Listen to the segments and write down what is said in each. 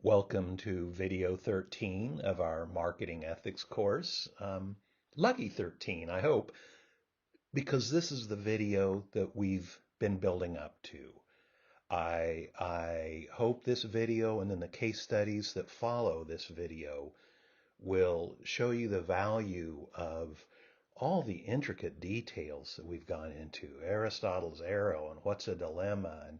Welcome to video 13 of our marketing ethics course. Lucky 13, I hope, because this is the video that we've been building up to. I hope this video and then the case studies that follow this video will show you the value of all the intricate details that we've gone into. Aristotle's arrow and what's a dilemma and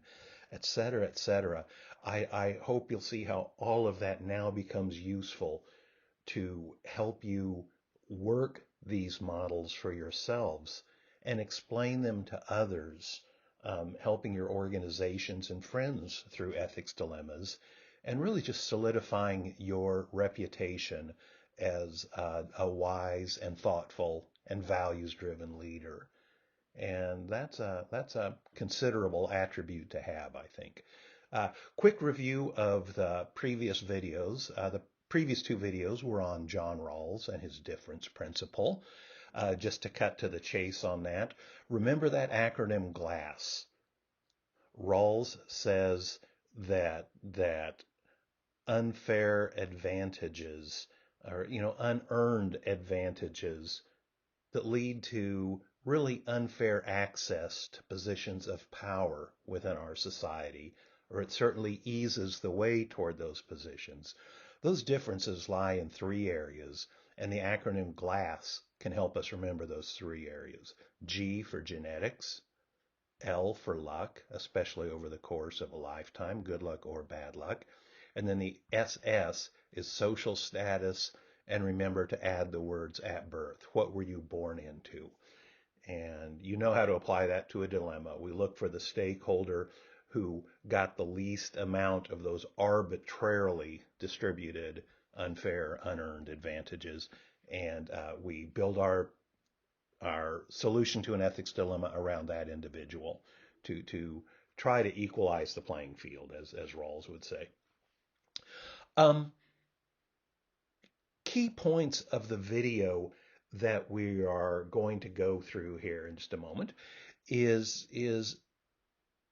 et cetera, et cetera. I hope you'll see how all of that now becomes useful to help you work these models for yourselves and explain them to others, helping your organizations and friends through ethics dilemmas, and really just solidifying your reputation as a wise and thoughtful and values-driven leader. And that's a considerable attribute to have, I think. Quick review of the previous videos. The previous two videos were on John Rawls and his difference principle. Just to cut to the chase on that, remember that acronym GLASS. Rawls says that unfair advantages or unearned advantages that lead to really unfair access to positions of power within our society, or it certainly eases the way toward those positions. Those differences lie in three areas, and the acronym GLASS can help us remember those three areas. G for genetics, L for luck, especially over the course of a lifetime, good luck or bad luck. And then the SS is social status, and remember to add the words at birth. What were you born into? And you know how to apply that to a dilemma. We look for the stakeholder who got the least amount of those arbitrarily distributed, unfair, unearned advantages. And we build our solution to an ethics dilemma around that individual to try to equalize the playing field, as Rawls would say. Um, Key points of the video that we are going to go through here in just a moment is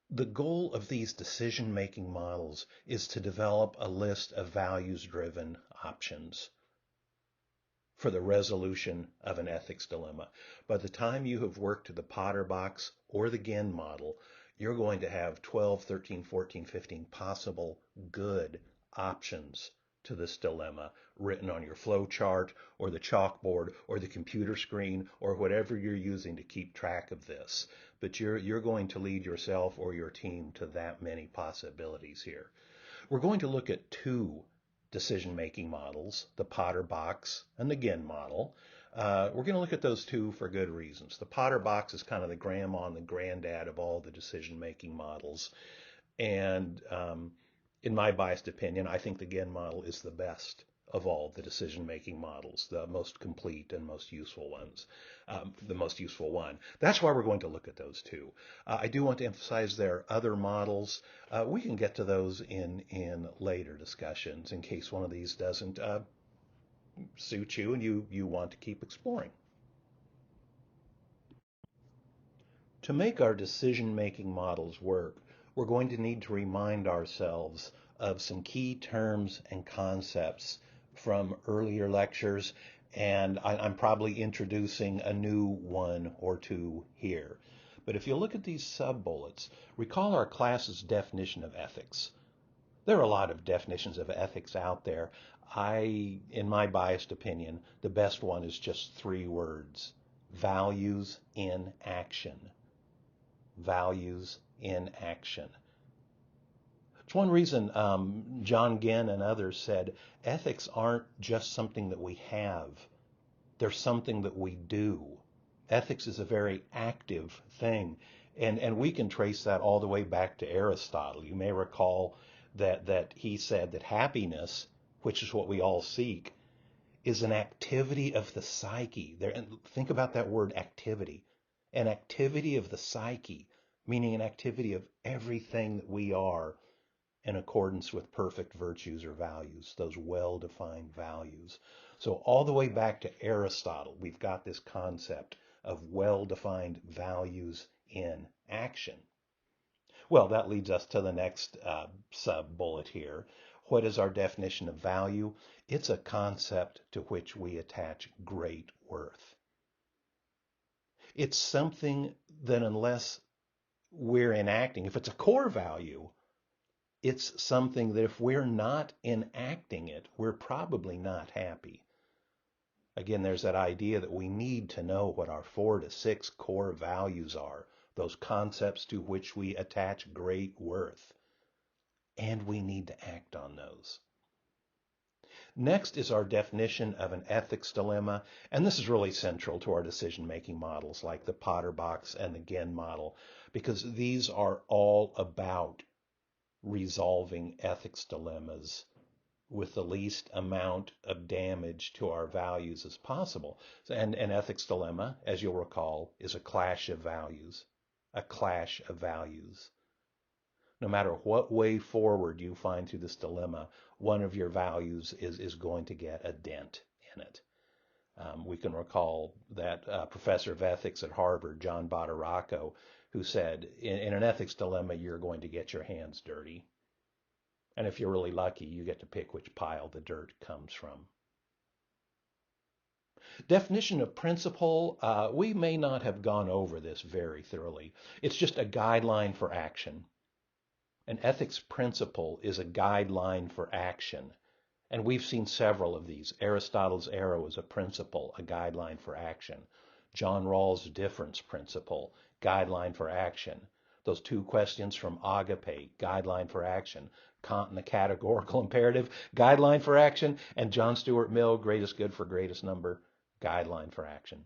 the goal of these decision-making models is to develop a list of values-driven options for the resolution of an ethics dilemma. By the time you have worked to the Potter box or the Ginn model, you're going to have 12, 13, 14, 15 possible good options to this dilemma written on your flow chart or the chalkboard or the computer screen or whatever you're using to keep track of this. But you're going to lead yourself or your team to that many possibilities here. We're going to look at two decision-making models, the Potter box and the Ginn model. We're going to look at those two for good reasons. The Potter box is kind of the grandma and the granddad of all the decision-making models. And in my biased opinion, I think the Ginn model is the best of all the decision-making models, the most complete and most useful ones, the most useful one. That's why we're going to look at those two. I do want to emphasize there are other models. We can get to those in later discussions in case one of these doesn't suit you and you want to keep exploring. To make our decision-making models work, we're going to need to remind ourselves of some key terms and concepts from earlier lectures, and I'm probably introducing a new one or two here. But if you look at these sub-bullets, recall our class's definition of ethics. There are a lot of definitions of ethics out there. In my biased opinion, the best one is just three words: values in action. Values in action. It's one reason John Ginn and others said ethics aren't just something that we have, they're something that we do. Ethics is a very active thing, and we can trace that all the way back to Aristotle. You may recall that he said that happiness, which is what we all seek, is an activity of the psyche. Think about that word activity. An activity of the psyche, meaning an activity of everything that we are in accordance with perfect virtues or values, those well-defined values. So all the way back to Aristotle, we've got this concept of well-defined values in action. Well, that leads us to the next sub-bullet here. What is our definition of value? It's a concept to which we attach great worth. It's something that unless we're enacting, if it's a core value, it's something that if we're not enacting it, we're probably not happy. Again, there's that idea that we need to know what our 4 to 6 core values are, those concepts to which we attach great worth, and we need to act on those. Next is our definition of an ethics dilemma, and this is really central to our decision-making models like the Potter box and the Genn model, because these are all about resolving ethics dilemmas with the least amount of damage to our values as possible. And an ethics dilemma, as you'll recall, is a clash of values. A clash of values. No matter what way forward you find through this dilemma, one of your values is going to get a dent in it. We can recall that professor of ethics at Harvard, John Badaracco, who said, in an ethics dilemma, you're going to get your hands dirty. And if you're really lucky, you get to pick which pile the dirt comes from. Definition of principle, we may not have gone over this very thoroughly. It's just a guideline for action. An ethics principle is a guideline for action. And we've seen several of these. Aristotle's arrow is a principle, a guideline for action. John Rawls' difference principle, guideline for action. Those 2 questions from Agape, guideline for action. Kant and the categorical imperative, guideline for action. And John Stuart Mill, greatest good for greatest number, guideline for action.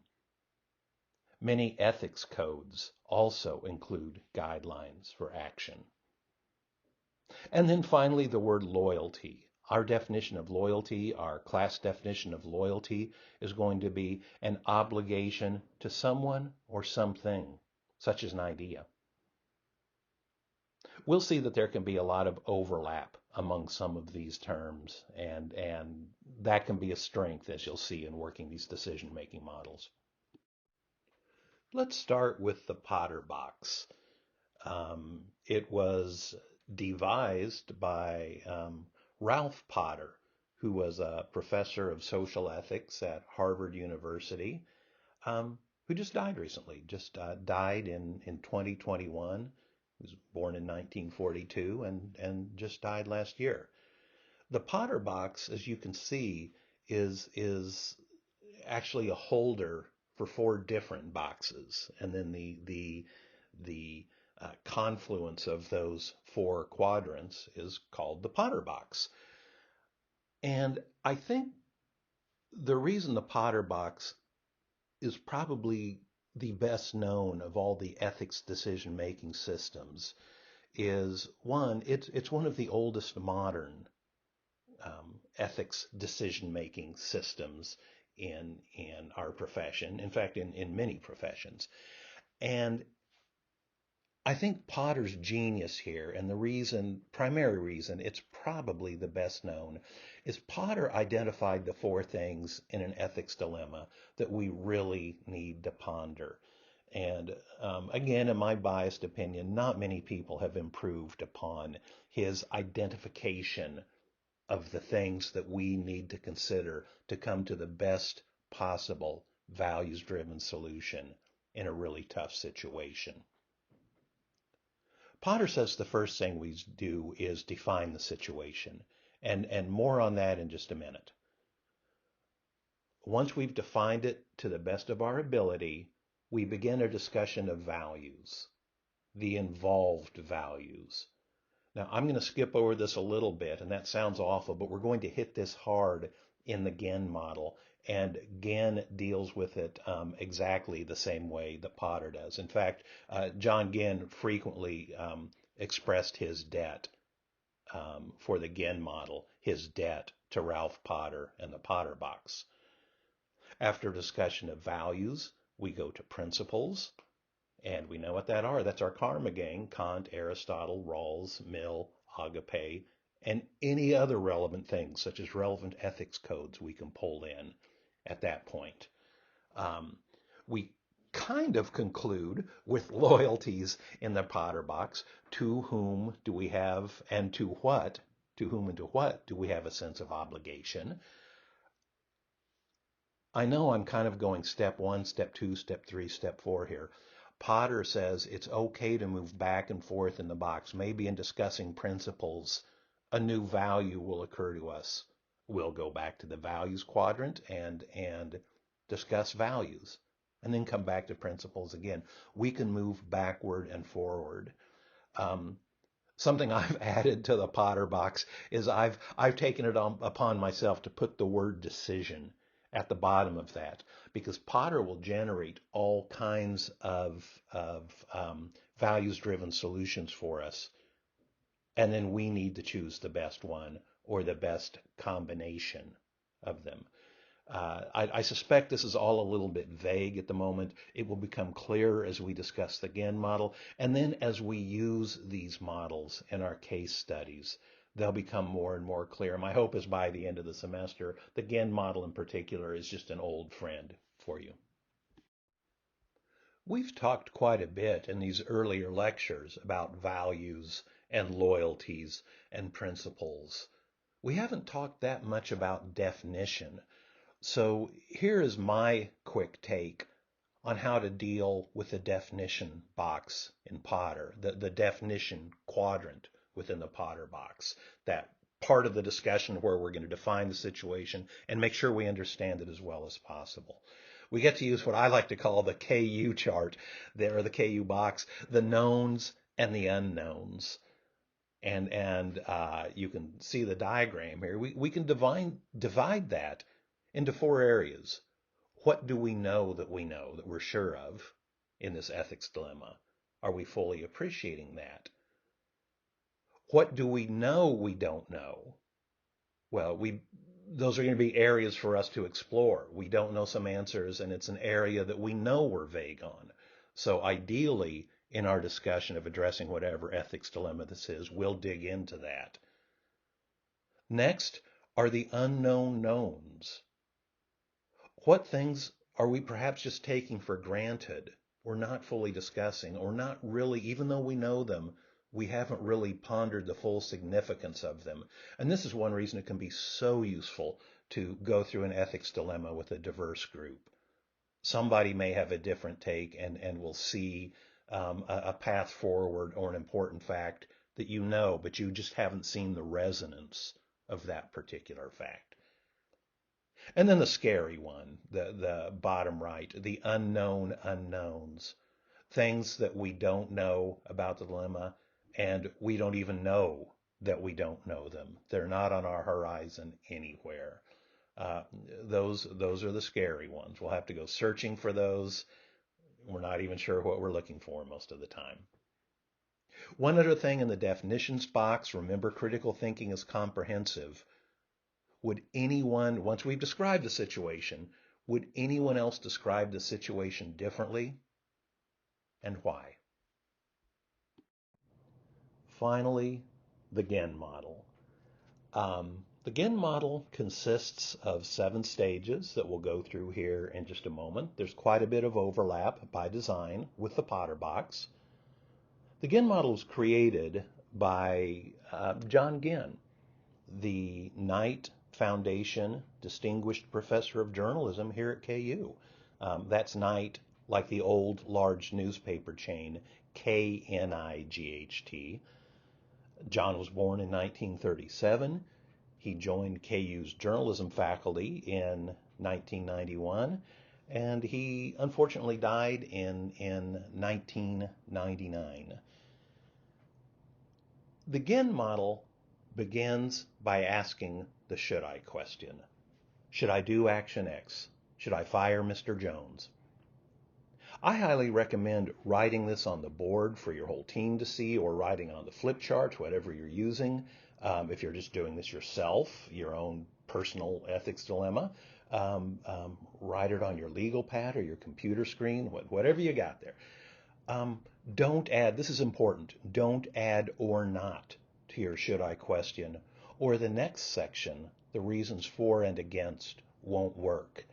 Many ethics codes also include guidelines for action. And then finally, the word loyalty. Our definition of loyalty, our class definition of loyalty, is going to be an obligation to someone or something, such as an idea. We'll see that there can be a lot of overlap among some of these terms, and that can be a strength, as you'll see in working these decision-making models. Let's start with the Potter box. It was devised by Ralph Potter, who was a professor of social ethics at Harvard University, who just died recently, died in 2021. He was born in 1942 and just died last year. The Potter box, as you can see, is actually a holder for 4 different boxes, and then the confluence of those 4 quadrants is called the Potter box. And I think the reason the Potter box is probably the best known of all the ethics decision-making systems is, one, it's one of the oldest modern ethics decision-making systems in our profession, in fact, in many professions. And I think Potter's genius here, and the primary reason it's probably the best known, is Potter identified the 4 things in an ethics dilemma that we really need to ponder. And again, in my biased opinion, not many people have improved upon his identification of the things that we need to consider to come to the best possible values-driven solution in a really tough situation. Potter says the first thing we do is define the situation, and more on that in just a minute. Once we've defined it to the best of our ability, we begin a discussion of values, the involved values. Now, I'm going to skip over this a little bit, and that sounds awful, but we're going to hit this hard in the Genn model, and Genn deals with it exactly the same way that Potter does. In fact, John Genn frequently expressed his debt for the Genn model, his debt to Ralph Potter and the Potter box. After discussion of values, we go to principles, and we know what that are. That's our karma gang: Kant, Aristotle, Rawls, Mill, Agape, and any other relevant things, such as relevant ethics codes we can pull in at that point. We kind of conclude with loyalties in the Potter box. To whom do we have, and to what, to whom and to what do we have a sense of obligation? I know I'm kind of going step one, step two, step three, step four here. Potter says it's okay to move back and forth in the box. Maybe in discussing principles, a new value will occur to us. We'll go back to the values quadrant and discuss values, and then come back to principles again. We can move backward and forward. Um, Something I've added to the Potter box is I've taken it upon myself to put the word decision at the bottom of that, because Potter will generate all kinds of values-driven solutions for us, and then we need to choose the best one or the best combination of them. I suspect this is all a little bit vague at the moment. It will become clearer as we discuss the GAN model, and then as we use these models in our case studies, they'll become more and more clear. My hope is by the end of the semester, the GAN model in particular is just an old friend for you. We've talked quite a bit in these earlier lectures about values and loyalties and principles. We haven't talked that much about definition. So here is my quick take on how to deal with the definition box in Potter, the definition quadrant within the Potter box, that part of the discussion where we're going to define the situation and make sure we understand it as well as possible. We get to use what I like to call the KU chart there, or the KU box, the knowns and the unknowns. And you can see the diagram here. We can divide that into four areas. What do we know that we're sure of in this ethics dilemma? Are we fully appreciating that? What do we know we don't know? Well, those are going to be areas for us to explore. We don't know some answers, and it's an area that we know we're vague on. So ideally, in our discussion of addressing whatever ethics dilemma this is, we'll dig into that. Next are the unknown knowns. What things are we perhaps just taking for granted, or not fully discussing, or not really, even though we know them, we haven't really pondered the full significance of them? And this is one reason it can be so useful to go through an ethics dilemma with a diverse group. Somebody may have a different take and will see a path forward or an important fact that you know, but you just haven't seen the resonance of that particular fact. And then the scary one, the bottom right, the unknown unknowns, things that we don't know about the dilemma, and we don't even know that we don't know them. They're not on our horizon anywhere. Uh, those are the scary ones. We'll have to go searching for those. We're not even sure what we're looking for most of the time. One other thing in the definitions box, remember critical thinking is comprehensive. Would anyone, once we've described the situation, would anyone else describe the situation differently, and why? Finally, the GAN model. The GAN model consists of 7 stages that we'll go through here in just a moment. There's quite a bit of overlap by design with the Potter box. The GAN model was created by John Ginn, the Knight Foundation Distinguished Professor of Journalism here at KU. That's Knight, like the old large newspaper chain, KNIGHT. John was born in 1937. He joined KU's journalism faculty in 1991, and he unfortunately died in 1999. The GAN model begins by asking the should I question. Should I do action X? Should I fire Mr. Jones? I highly recommend writing this on the board for your whole team to see, or writing on the flip chart, whatever you're using. If you're just doing this yourself, your own personal ethics dilemma, write it on your legal pad or your computer screen, whatever you got there. Don't add, this is important, don't add or not to your should I question, or the next section, the reasons for and against, won't work.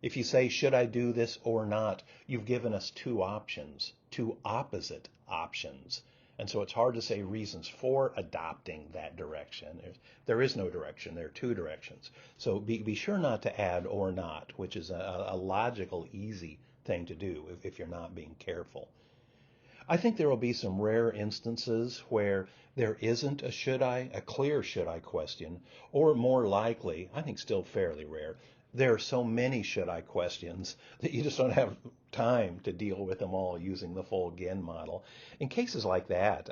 If you say, should I do this or not, you've given us two options, two opposite options. And so it's hard to say reasons for adopting that direction. There is no direction, there are two directions. So be sure not to add or not, which is a logical, easy thing to do if you're not being careful. I think there will be some rare instances where there isn't a clear should I question, or more likely, I think still fairly rare, there are so many should I questions that you just don't have time to deal with them all using the full GIN model. In cases like that,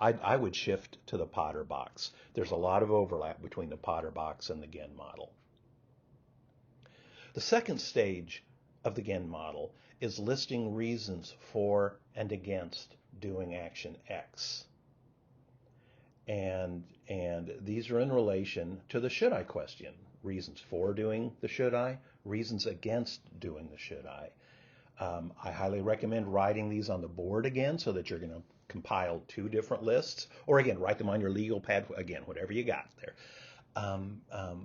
I would shift to the Potter box. There's a lot of overlap between the Potter box and the GIN model. The second stage of the GIN model is listing reasons for and against doing action X. And these are in relation to the should I question. Reasons for doing the should I, reasons against doing the should I. I highly recommend writing these on the board again so that you're going to compile two different lists, or again, write them on your legal pad, again, whatever you got there.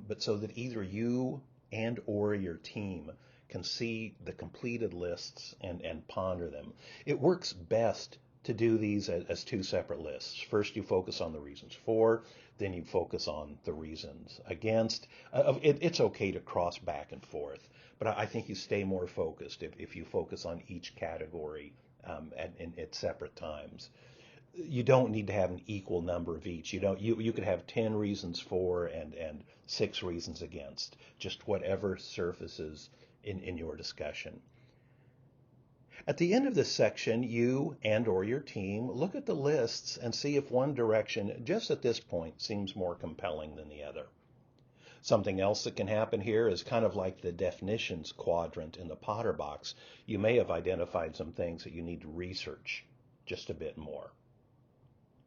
But so that either you and or your team can see the completed lists and ponder them. It works best to do these as two separate lists. First, you focus on the reasons for, then you focus on the reasons against. It's okay to cross back and forth, but I think you stay more focused if you focus on each category at separate times. You don't need to have an equal number of each. You could have 10 reasons for and 6 reasons against, just whatever surfaces in your discussion. At the end of this section, you and or your team look at the lists and see if one direction, just at this point, seems more compelling than the other. Something else that can happen here is kind of like the definitions quadrant in the Potter box. You may have identified some things that you need to research just a bit more.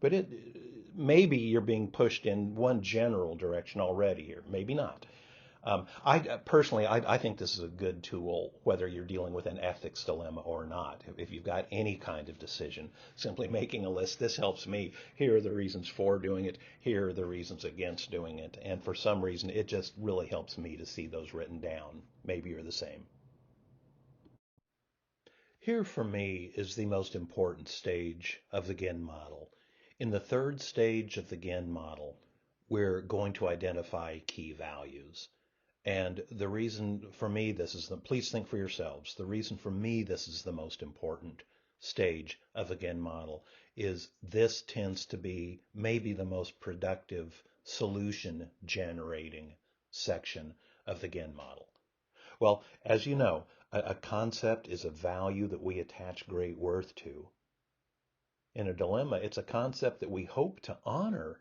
But maybe you're being pushed in one general direction already here, maybe not. I personally, I think this is a good tool, whether you're dealing with an ethics dilemma or not. If you've got any kind of decision, simply making a list, this helps me. Here are the reasons for doing it. Here are the reasons against doing it. And for some reason, it just really helps me to see those written down. Maybe you're the same. Here for me is the most important stage of the GIN model. In the third stage of the GIN model, we're going to identify key values. And the reason for me please think for yourselves, the reason for me this is the most important stage of the GIN model is this tends to be maybe the most productive solution generating section of the GIN model. Well, as you know, a concept is a value that we attach great worth to. In a dilemma, it's a concept that we hope to honor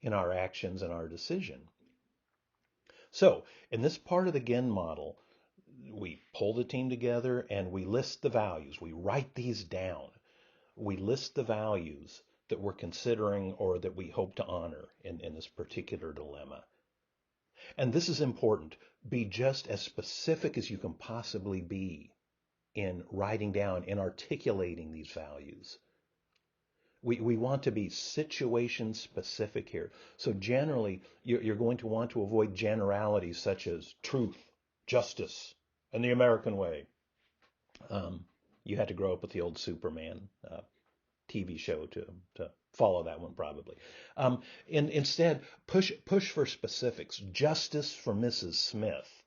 in our actions and our decision. So in this part of the GIN model, we pull the team together and we list the values. We write these down. We list the values that we're considering or that we hope to honor in this particular dilemma. And this is important. Be just as specific as you can possibly be in writing down, in articulating these values. We want to be situation specific here. So generally, you're going to want to avoid generalities such as truth, justice, and the American way. You had to grow up with the old Superman TV show to follow that one probably. Instead, push for specifics. Justice for Mrs. Smith,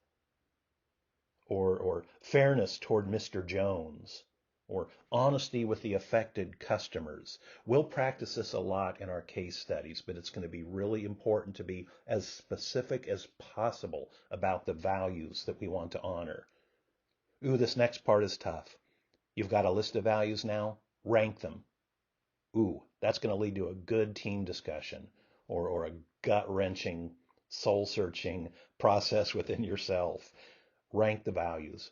or fairness toward Mr. Jones, or honesty with the affected customers. We'll practice this a lot in our case studies, but it's going to be really important to be as specific as possible about the values that we want to honor. Ooh, this next part is tough. You've got a list of values now, rank them. Ooh, that's going to lead to a good team discussion or a gut-wrenching, soul-searching process within yourself. Rank the values.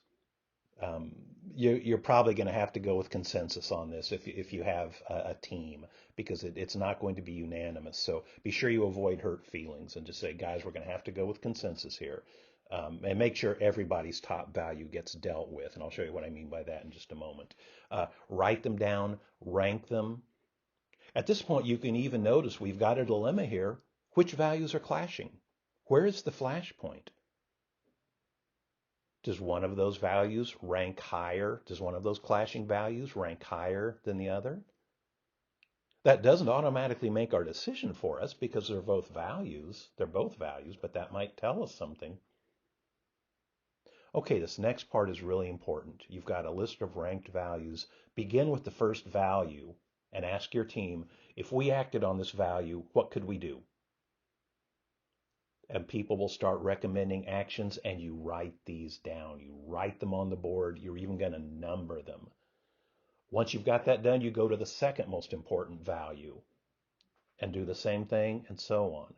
You're probably going to have to go with consensus on this if you have a team, because it's not going to be unanimous. So be sure you avoid hurt feelings and just say, guys, we're going to have to go with consensus here. And make sure everybody's top value gets dealt with. And I'll show you what I mean by that in just a moment. Write them down, rank them. At this point, you can even notice we've got a dilemma here. Which values are clashing? Where is the flashpoint? Does one of those values rank higher? Does one of those clashing values rank higher than the other? That doesn't automatically make our decision for us because they're both values. They're both values, but that might tell us something. Okay, this next part is really important. You've got a list of ranked values. Begin with the first value and ask your team, if we acted on this value, what could we do? And people will start recommending actions, and you write these down. You write them on the board. You're even going to number them. Once you've got that done, you go to the second most important value and do the same thing, and so on.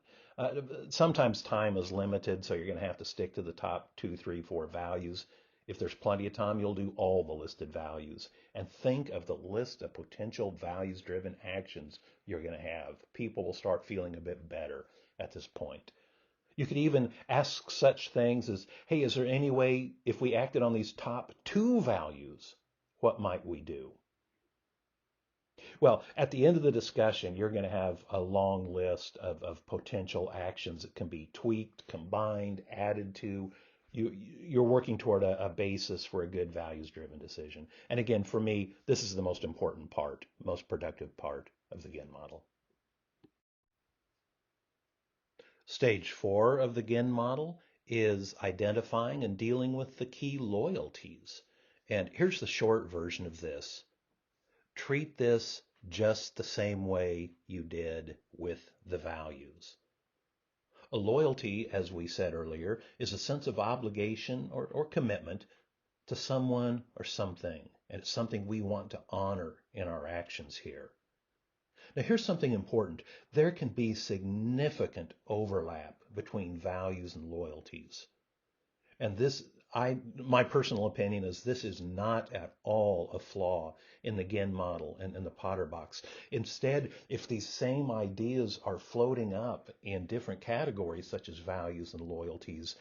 Sometimes time is limited, so you're going to have to stick to the top 2, 3, 4 values. If there's plenty of time, you'll do all the listed values. And think of the list of potential values-driven actions you're going to have. People will start feeling a bit better at this point. You could even ask such things as, hey, is there any way if we acted on these top 2 values, what might we do? Well, at the end of the discussion, you're going to have a long list of potential actions that can be tweaked, combined, added to. You're working toward a basis for a good values-driven decision. And again, for me, this is the most important part, most productive part of the GIN model. Stage 4 of the GIN model is identifying and dealing with the key loyalties. And here's the short version of this. Treat this just the same way you did with the values. A loyalty, as we said earlier, is a sense of obligation or commitment to someone or something, and it's something we want to honor in our actions here. Now, here's something important. There can be significant overlap between values and loyalties. And my personal opinion is this is not at all a flaw in the GIN model and in the Potter box. Instead, if these same ideas are floating up in different categories, such as values and loyalties,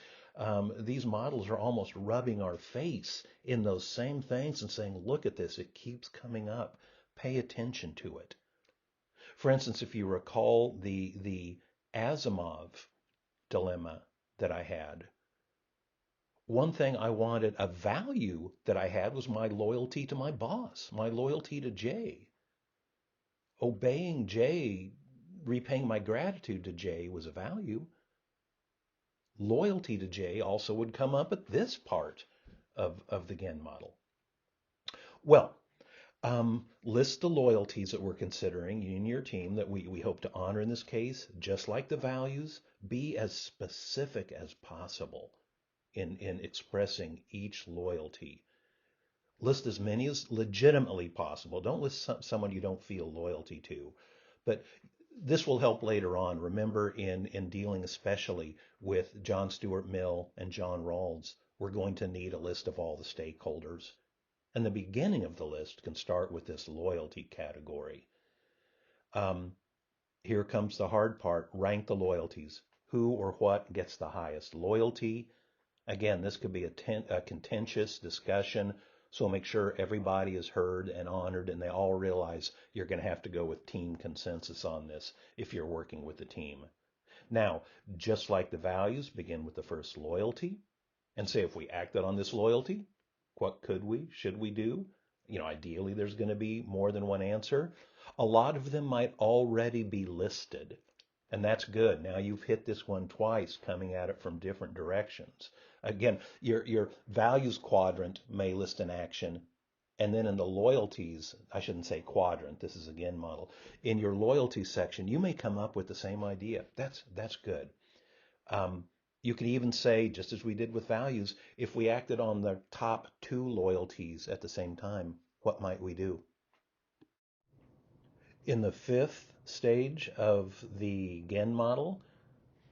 these models are almost rubbing our face in those same things and saying, look at this, it keeps coming up. Pay attention to it. For instance, if you recall the Asimov dilemma that I had, one thing I wanted, a value that I had, was my loyalty to my boss, my loyalty to Jay. Obeying Jay, repaying my gratitude to Jay was a value. Loyalty to Jay also would come up at this part of the GIN model. Well, list the loyalties that we're considering, you and your team, that we hope to honor in this case. Just like the values, be as specific as possible in expressing each loyalty. List as many as legitimately possible. Don't list someone you don't feel loyalty to. But this will help later on. Remember, in dealing especially with John Stuart Mill and John Rawls, we're going to need a list of all the stakeholders. And the beginning of the list can start with this loyalty category. Here comes the hard part. Rank the loyalties. Who or what gets the highest loyalty? Again, this could be a contentious discussion, so make sure everybody is heard and honored and they all realize you're going to have to go with team consensus on this if you're working with the team. Now, just like the values, begin with the first loyalty and say, if we acted on this loyalty, what should we do? Ideally, there's going to be more than one answer. A lot of them might already be listed, and that's good. Now you've hit this one twice, coming at it from different directions. Again, your values quadrant may list an action, and then in the loyalties, I shouldn't say quadrant, this is a GIN model. In your loyalties section, you may come up with the same idea. That's good. You can even say, just as we did with values, if we acted on the top 2 loyalties at the same time, what might we do? In the 5th stage of the GIN model,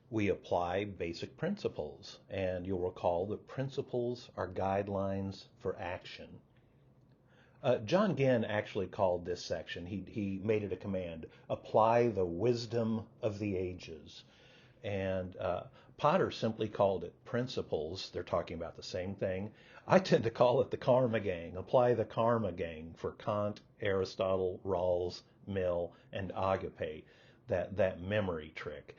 we apply basic principles. And you'll recall that principles are guidelines for action. John Ginn actually called this section, he made it a command, apply the wisdom of the ages. And Potter simply called it principles. They're talking about the same thing. I tend to call it the karma gang. Apply the karma gang for Kant, Aristotle, Rawls, Mill, and Agape, that memory trick.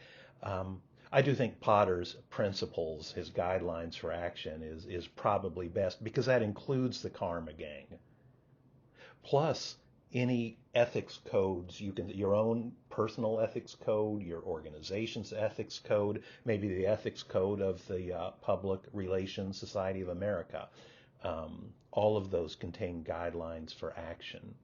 I do think Potter's principles, his guidelines for action, is probably best because that includes the Karma Gang. Plus, any ethics codes you can, your own personal ethics code, your organization's ethics code, maybe the ethics code of the Public Relations Society of America. All of those contain guidelines for action.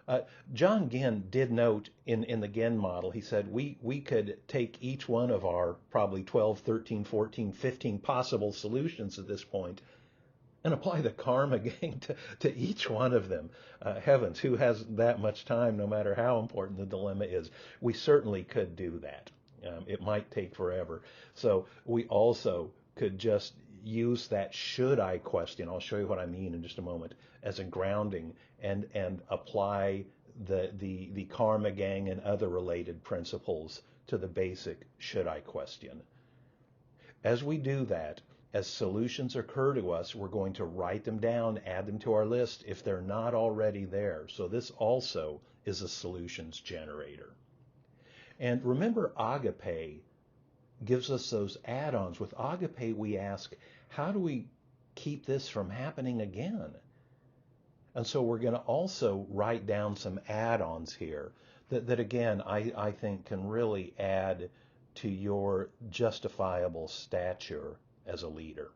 Uh, John Ginn did note in the Ginn model, he said we could take each one of our probably 12, 13, 14, 15 possible solutions at this point and apply the karma gang to each one of them. Heavens, who has that much time, no matter how important the dilemma is? We certainly could do that. It might take forever. So we also could just use that should I question, I'll show you what I mean in just a moment, as a grounding and apply the karma gang and other related principles to the basic should I question. As we do that, as solutions occur to us, we're going to write them down, add them to our list if they're not already there. So this also is a solutions generator. And remember, Agape gives us those add-ons. With Agape, we ask, how do we keep this from happening again? And so we're going to also write down some add-ons here that again, I think can really add to your justifiable stature as a leader.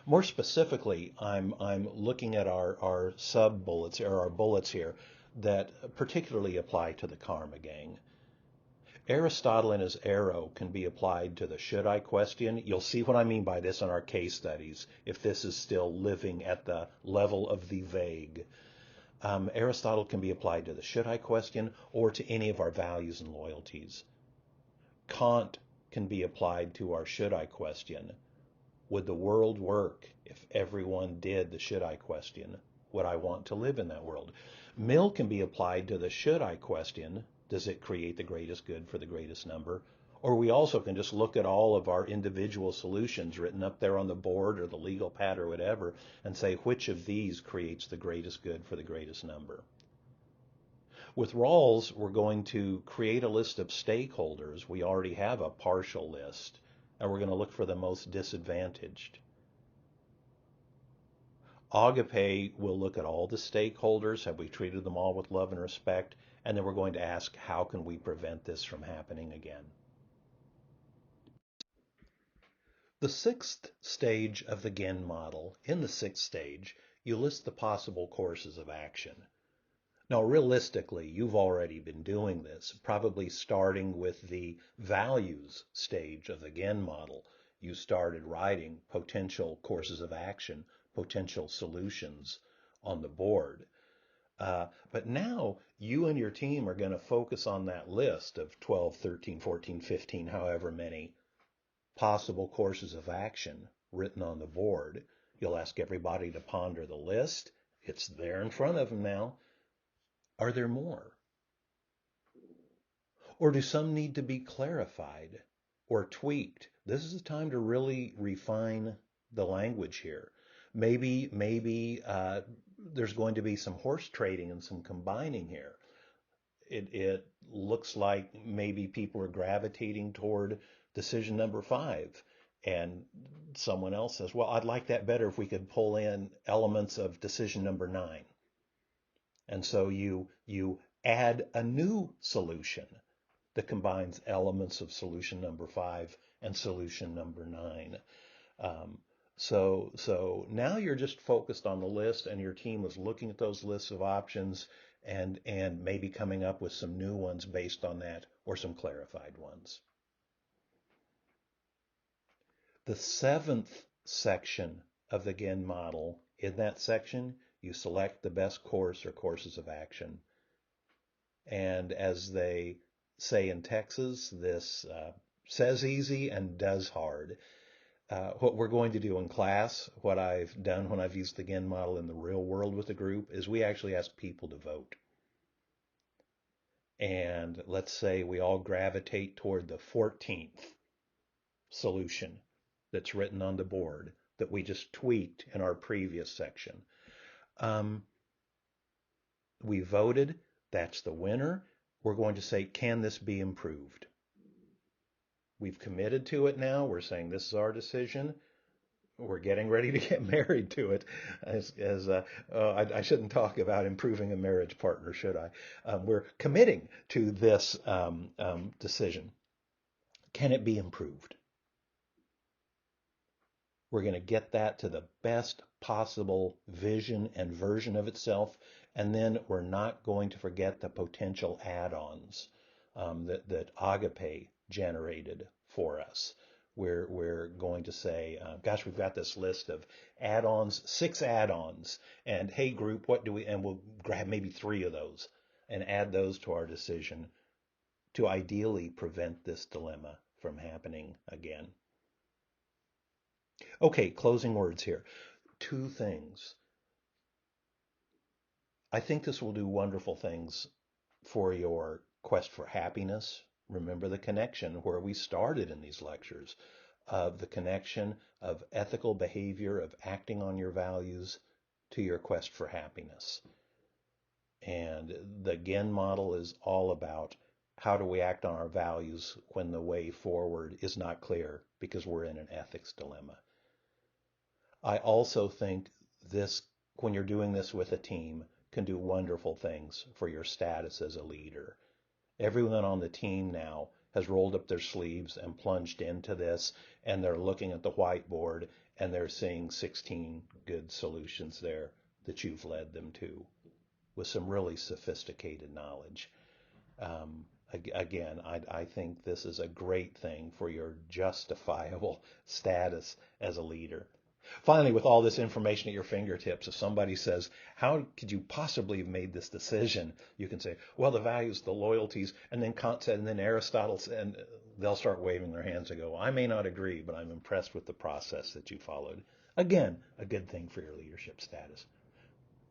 More specifically, I'm looking at our sub bullets or our bullets here that particularly apply to the karma gang. Aristotle and his arrow can be applied to the should I question. You'll see what I mean by this in our case studies, if this is still living at the level of the vague. Aristotle can be applied to the should I question or to any of our values and loyalties. Kant can be applied to our should I question. Would the world work if everyone did the should I question? Would I want to live in that world? Mill can be applied to the should I question. Does it create the greatest good for the greatest number? Or we also can just look at all of our individual solutions written up there on the board or the legal pad or whatever and say which of these creates the greatest good for the greatest number. With Rawls, we're going to create a list of stakeholders. We already have a partial list, and we're going to look for the most disadvantaged. Agape will look at all the stakeholders. Have we treated them all with love and respect? And then we're going to ask, how can we prevent this from happening again? The sixth stage of the Ginn model, in the sixth stage, you list the possible courses of action. Now, realistically, you've already been doing this, probably starting with the values stage of the Ginn model. You started writing potential courses of action, potential solutions on the board. But now you and your team are going to focus on that list of 12, 13, 14, 15, however many possible courses of action written on the board. You'll ask everybody to ponder the list. It's there in front of them now. Are there more? Or do some need to be clarified or tweaked? This is a time to really refine the language here. Maybe there's going to be some horse trading and some combining here. It looks like maybe people are gravitating toward decision number 5. And someone else says, well, I'd like that better if we could pull in elements of decision number 9. And so you add a new solution that combines elements of solution number 5 and solution number 9. So now you're just focused on the list, and your team is looking at those lists of options and maybe coming up with some new ones based on that or some clarified ones. The 7th section of the Ginn model, in that section, you select the best course or courses of action. And as they say in Texas, this says easy and does hard. What we're going to do in class, what I've done when I've used the Ginn model in the real world with the group, is we actually ask people to vote. And let's say we all gravitate toward the 14th solution that's written on the board that we just tweaked in our previous section. We voted, that's the winner. We're going to say, can this be improved? We've committed to it now. We're saying this is our decision. We're getting ready to get married to it. I shouldn't talk about improving a marriage partner, should I? We're committing to this decision. Can it be improved? We're going to get that to the best possible vision and version of itself. And then we're not going to forget the potential add-ons that Agape generated for us. We're going to say, gosh, we've got this list of add-ons, 6 add-ons, and hey group, what do we, and we'll grab maybe 3 of those and add those to our decision to ideally prevent this dilemma from happening again. Okay, closing words here. 2 things. I think this will do wonderful things for your quest for happiness. Remember the connection where we started in these lectures of the connection of ethical behavior, of acting on your values to your quest for happiness. And the GEN model is all about how do we act on our values when the way forward is not clear because we're in an ethics dilemma. I also think this, when you're doing this with a team, can do wonderful things for your status as a leader. Everyone on the team now has rolled up their sleeves and plunged into this, and they're looking at the whiteboard and they're seeing 16 good solutions there that you've led them to with some really sophisticated knowledge. Again, I think this is a great thing for your justifiable status as a leader. Finally, with all this information at your fingertips, if somebody says, how could you possibly have made this decision? You can say, well, the values, the loyalties, and then Kant said, and then Aristotle, and they'll start waving their hands and go, I may not agree, but I'm impressed with the process that you followed. Again, a good thing for your leadership status.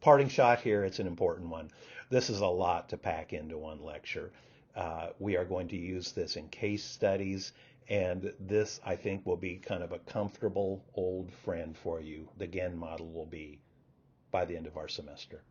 Parting shot here, it's an important one. This is a lot to pack into one lecture. We are going to use this in case studies, and this, I think, will be kind of a comfortable old friend for you. The GEN model will be by the end of our semester.